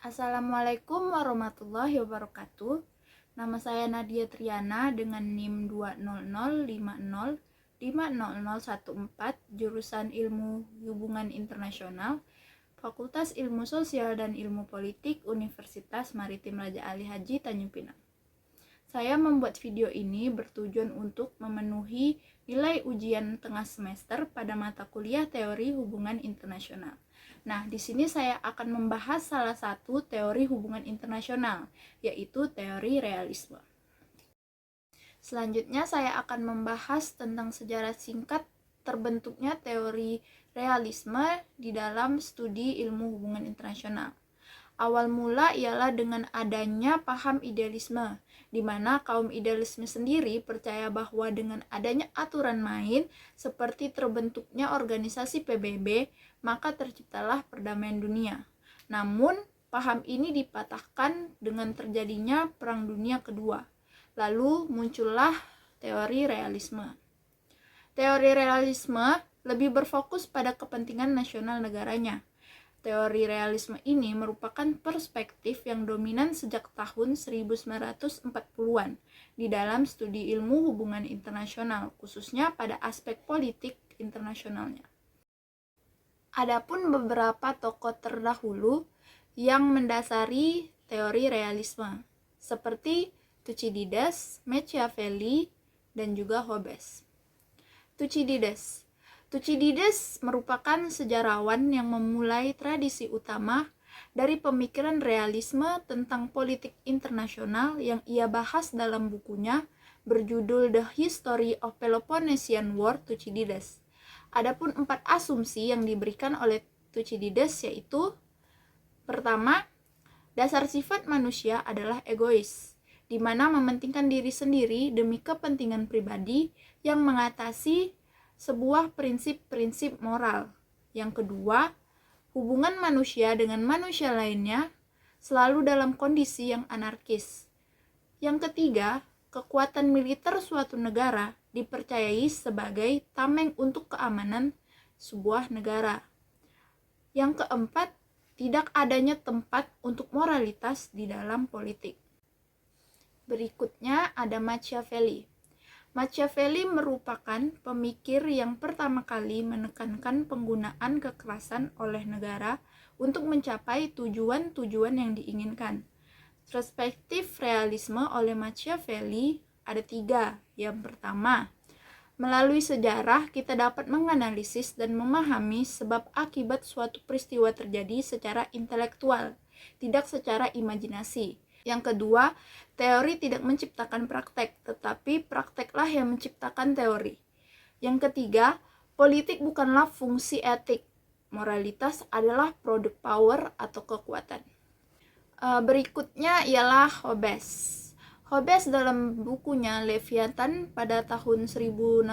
Assalamualaikum warahmatullahi wabarakatuh. Nama saya Nadia Triana dengan NIM 200505014, jurusan Ilmu Hubungan Internasional, Fakultas Ilmu Sosial dan Ilmu Politik, Universitas Maritim Raja Ali Haji Tanjung Pinang. Saya membuat video ini bertujuan untuk memenuhi nilai ujian tengah semester pada mata kuliah Teori Hubungan Internasional. Nah, di sini saya akan membahas salah satu teori hubungan internasional, yaitu teori realisme. Selanjutnya saya akan membahas tentang sejarah singkat terbentuknya teori realisme di dalam studi ilmu hubungan internasional. Awal mula ialah dengan adanya paham idealisme, di mana kaum idealisme sendiri percaya bahwa dengan adanya aturan main seperti terbentuknya organisasi PBB, maka terciptalah perdamaian dunia. Namun, paham ini dipatahkan dengan terjadinya Perang Dunia Kedua. Lalu muncullah teori realisme. Teori realisme lebih berfokus pada kepentingan nasional negaranya. Teori realisme ini merupakan perspektif yang dominan sejak tahun 1940-an di dalam studi ilmu hubungan internasional, khususnya pada aspek politik internasionalnya. Adapun beberapa tokoh terdahulu yang mendasari teori realisme, seperti Thucydides, Machiavelli, dan juga Hobbes. Thucydides merupakan sejarawan yang memulai tradisi utama dari pemikiran realisme tentang politik internasional yang ia bahas dalam bukunya berjudul The History of Peloponnesian War, Thucydides. Adapun 4 asumsi yang diberikan oleh Thucydides yaitu: pertama, dasar sifat manusia adalah egois, di mana mementingkan diri sendiri demi kepentingan pribadi yang mengatasi sebuah prinsip-prinsip moral. Yang kedua, hubungan manusia dengan manusia lainnya selalu dalam kondisi yang anarkis. Yang ketiga, kekuatan militer suatu negara dipercayai sebagai tameng untuk keamanan sebuah negara. Yang keempat, tidak adanya tempat untuk moralitas di dalam politik. Berikutnya ada Machiavelli. Machiavelli merupakan pemikir yang pertama kali menekankan penggunaan kekerasan oleh negara untuk mencapai tujuan-tujuan yang diinginkan. Perspektif realisme oleh Machiavelli ada 3. Yang pertama, melalui sejarah kita dapat menganalisis dan memahami sebab akibat suatu peristiwa terjadi secara intelektual, tidak secara imajinasi. Yang kedua, teori tidak menciptakan praktek, tetapi prakteklah yang menciptakan teori. Yang ketiga, politik bukanlah fungsi etik. Moralitas adalah produk power atau kekuatan. Berikutnya ialah Hobbes. Hobbes dalam bukunya Leviathan pada tahun 1651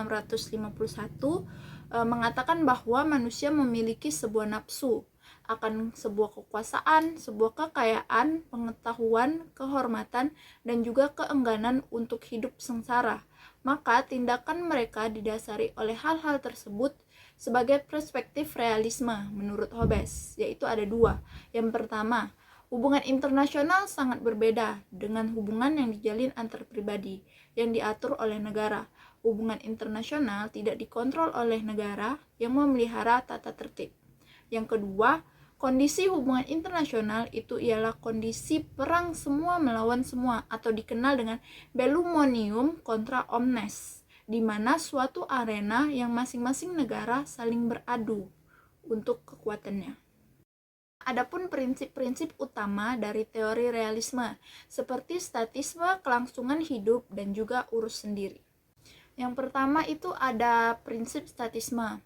mengatakan bahwa manusia memiliki sebuah nafsu akan sebuah kekuasaan, sebuah kekayaan, pengetahuan, kehormatan, dan juga keengganan untuk hidup sengsara. Maka tindakan mereka didasari oleh hal-hal tersebut sebagai perspektif realisme menurut Hobbes, yaitu ada 2. Yang pertama, hubungan internasional sangat berbeda dengan hubungan yang dijalin antar pribadi yang diatur oleh negara. Hubungan internasional tidak dikontrol oleh negara yang memelihara tata tertib. Yang kedua, kondisi hubungan internasional itu ialah kondisi perang semua melawan semua atau dikenal dengan bellum contra omnes, di mana suatu arena yang masing-masing negara saling beradu untuk kekuatannya. Adapun prinsip-prinsip utama dari teori realisme seperti statisme, kelangsungan hidup, dan juga urus sendiri. Yang pertama itu ada prinsip statisme,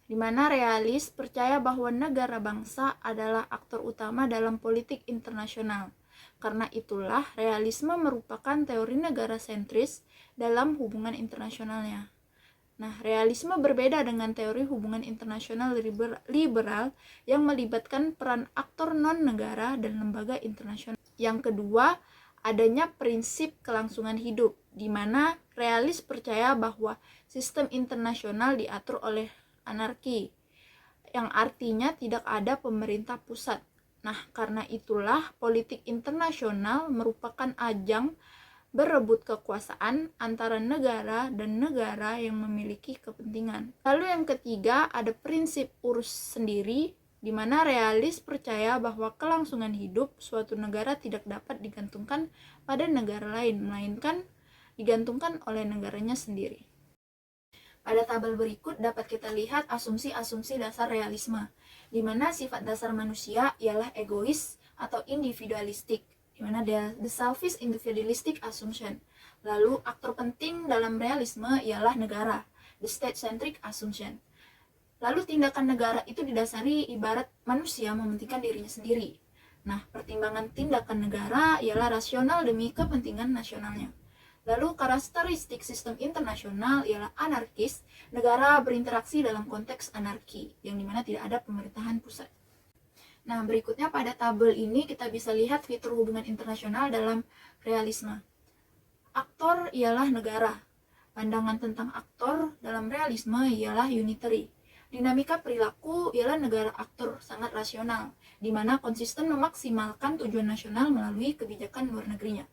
di mana realis percaya bahwa negara bangsa adalah aktor utama dalam politik internasional. Karena itulah realisme merupakan teori negara sentris dalam hubungan internasionalnya. Nah, realisme berbeda dengan teori hubungan internasional liberal yang melibatkan peran aktor non-negara dan lembaga internasional. Yang kedua, adanya prinsip kelangsungan hidup, di mana realis percaya bahwa sistem internasional diatur oleh anarki, yang artinya tidak ada pemerintah pusat. Nah, karena itulah politik internasional merupakan ajang berebut kekuasaan antara negara dan negara yang memiliki kepentingan. Lalu yang ketiga, ada prinsip urus sendiri, di mana realis percaya bahwa kelangsungan hidup suatu negara tidak dapat digantungkan pada negara lain, melainkan digantungkan oleh negaranya sendiri. Pada tabel berikut dapat kita lihat asumsi-asumsi dasar realisme, di mana sifat dasar manusia ialah egois atau individualistik, di mana the selfish individualistic assumption. Lalu aktor penting dalam realisme ialah negara, the state-centric assumption. Lalu tindakan negara itu didasari ibarat manusia mementingkan dirinya sendiri. Nah, pertimbangan tindakan negara ialah rasional demi kepentingan nasionalnya. Lalu karakteristik sistem internasional ialah anarkis, negara berinteraksi dalam konteks anarki, yang dimana tidak ada pemerintahan pusat. Nah, berikutnya pada tabel ini kita bisa lihat fitur hubungan internasional dalam realisme. Aktor ialah negara. Pandangan tentang aktor dalam realisme ialah unitary. Dinamika perilaku ialah negara aktor sangat rasional, di mana konsisten memaksimalkan tujuan nasional melalui kebijakan luar negerinya.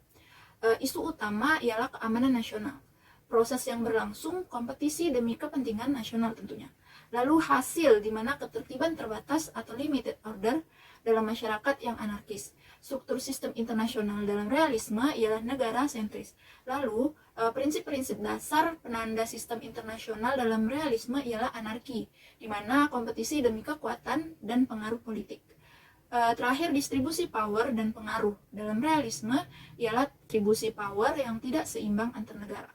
Isu utama ialah keamanan nasional. Proses yang berlangsung kompetisi demi kepentingan nasional tentunya. Lalu hasil di mana ketertiban terbatas atau limited order dalam masyarakat yang anarkis. Struktur sistem internasional dalam realisme ialah negara sentris. Lalu prinsip-prinsip dasar penanda sistem internasional dalam realisme ialah anarki, di mana kompetisi demi kekuatan dan pengaruh politik. Terakhir, distribusi power dan pengaruh dalam realisme ialah distribusi power yang tidak seimbang antar negara.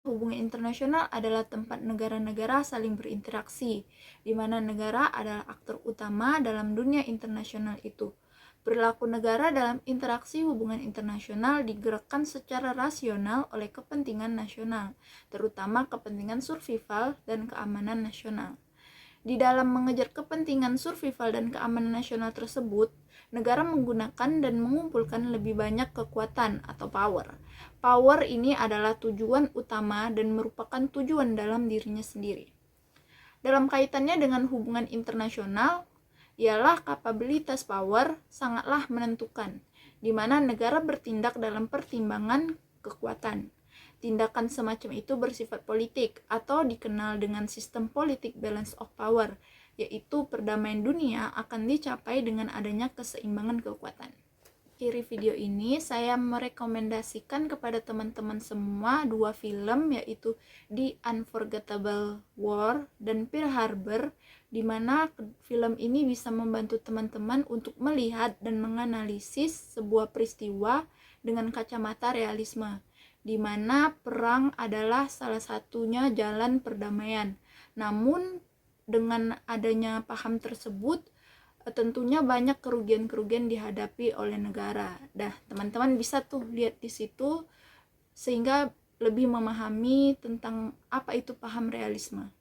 Hubungan internasional adalah tempat negara-negara saling berinteraksi, di mana negara adalah aktor utama dalam dunia internasional itu. Perilaku negara dalam interaksi hubungan internasional digerakkan secara rasional oleh kepentingan nasional, terutama kepentingan survival dan keamanan nasional. Di dalam mengejar kepentingan survival dan keamanan nasional tersebut, negara menggunakan dan mengumpulkan lebih banyak kekuatan atau power. Power ini adalah tujuan utama dan merupakan tujuan dalam dirinya sendiri. Dalam kaitannya dengan hubungan internasional, ialah kapabilitas power sangatlah menentukan, di mana negara bertindak dalam pertimbangan kekuatan. Tindakan semacam itu bersifat politik atau dikenal dengan sistem politik balance of power, yaitu perdamaian dunia akan dicapai dengan adanya keseimbangan kekuatan. Akhiri video ini saya merekomendasikan kepada teman-teman semua dua film, yaitu The Unforgettable War dan Pearl Harbor, di mana film ini bisa membantu teman-teman untuk melihat dan menganalisis sebuah peristiwa dengan kacamata realisme, di mana perang adalah salah satunya jalan perdamaian. Namun dengan adanya paham tersebut, tentunya banyak kerugian-kerugian dihadapi oleh negara. Teman-teman bisa tuh lihat di situ sehingga lebih memahami tentang apa itu paham realisme.